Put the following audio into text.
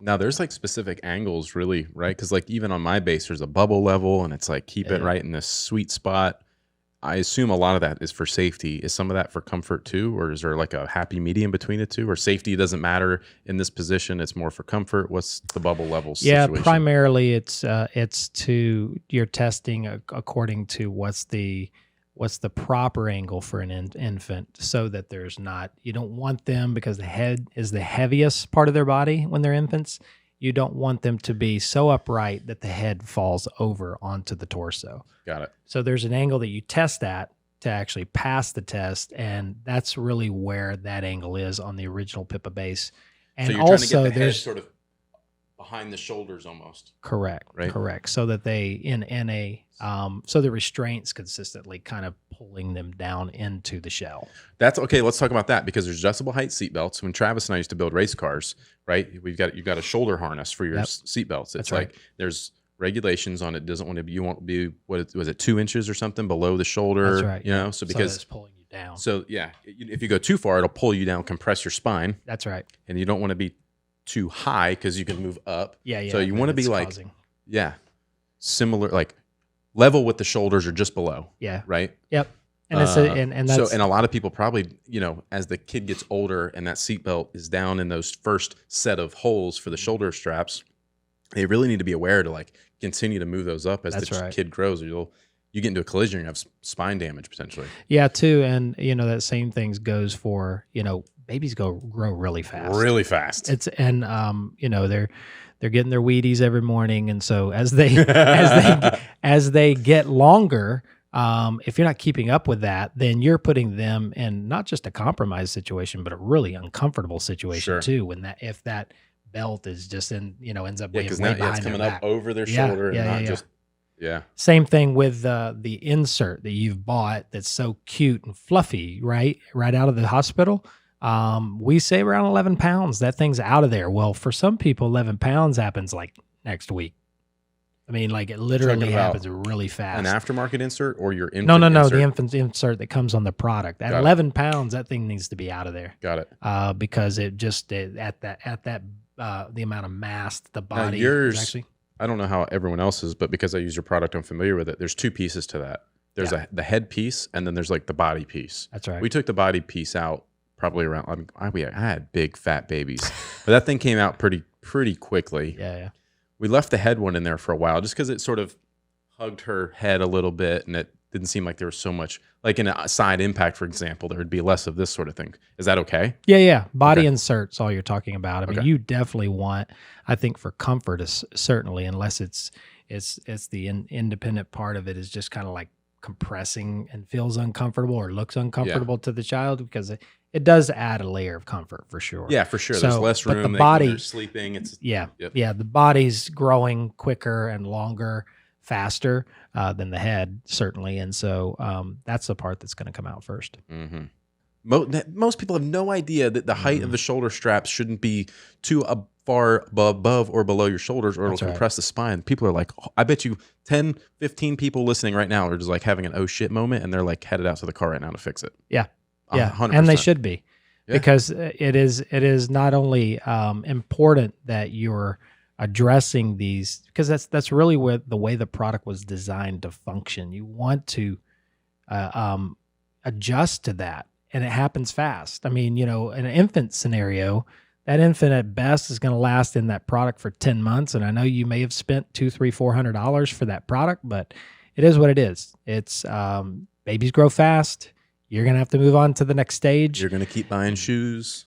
Now there's like specific angles really, right? Because like even on my base, there's a bubble level and it's like keep it right in this sweet spot. I assume a lot of that is for safety. Is some of that for comfort too? Or is there like a happy medium between the two? Or safety doesn't matter in this position, it's more for comfort? What's the bubble level situation? Primarily it's to you're testing according to what's the proper angle for an infant, so that there's not, you don't want them, because the head is the heaviest part of their body when they're infants. You don't want them to be so upright that the head falls over onto the torso. Got it. So there's an angle that you test at to actually pass the test, and that's really where that angle is on the original Pippa base. And so you're also trying to get the head there's sort of behind the shoulders almost. correct, right? Correct. So that they so the restraints consistently kind of pulling them down into the shell. That's okay. Let's talk about that, because there's adjustable height seatbelts. When Travis and I used to build race cars, right? You've got a shoulder harness for your seatbelts. It's like there's regulations on it. Doesn't want to be, you won't be, was it 2 inches or something below the shoulder? That's right. You know, so because it's pulling you down. So yeah, if you go too far, it'll pull you down, compress your spine. That's right. And you don't want to be too high because you can move up. Yeah. So you want to be like, similar, like level with the shoulders or just below. Yeah. Right. Yep. And that's and a lot of people probably, you know, as the kid gets older and that seatbelt is down in those first set of holes for the shoulder straps, they really need to be aware to like continue to move those up as the kid grows, or you get into a collision, you have spine damage potentially. Yeah, too. And you know, that same thing goes for, you know, babies grow really fast. Really fast. You know, they're getting their Wheaties every morning, and so as they as they get longer, if you're not keeping up with that, then you're putting them in not just a compromised situation, but a really uncomfortable situation too. If that belt is just ends up way behind it's coming up over their shoulder and not just. Yeah. Same thing with the insert that you've bought that's so cute and fluffy, right out of the hospital. We say around 11 pounds, that thing's out of there. Well, for some people, 11 pounds happens like next week. I mean, like it literally happens really fast. An aftermarket insert or your infant No, insert? the infant insert that comes on the product. At 11 pounds, that thing needs to be out of there. Got it. Because it just at that the amount of mass the body yours, actually. I don't know how everyone else is, but because I use your product, I'm familiar with it. There's two pieces to that. There's the head piece, and then there's like the body piece. That's right. We took the body piece out probably around. I had big fat babies, but that thing came out pretty quickly. Yeah. We left the head one in there for a while just because it sort of hugged her head a little bit, and it didn't seem like there was so much, like in a side impact, for example, there would be less of this sort of thing. Is that okay? Yeah. Body inserts, all you're talking about. I mean, you definitely want, I think for comfort, is certainly, unless it's the independent part of it is just kind of like compressing and feels uncomfortable or looks uncomfortable to the child, because it does add a layer of comfort for sure. Yeah, for sure. There's less room. But the body, they're sleeping. It's the body's growing quicker and longer, faster than the head, certainly, and so that's the part that's going to come out first. Mm-hmm. Most people have no idea that the height of the shoulder straps shouldn't be too far above or below your shoulders, or it'll compress the spine. People are like, I bet you 10, 15 people listening right now are just like having an oh shit moment, and they're like headed out to the car right now to fix it. Yeah. 100%. And they should be, because it is not only important that you're addressing these, because that's really where the way the product was designed to function. You want to adjust to that, and it happens fast. I mean, in an infant scenario, that infant at best is going to last in that product for 10 months. And I know you may have spent $200, $300, $400 for that product, but it is what it is. It's babies grow fast. You're going to have to move on to the next stage. You're going to keep buying shoes.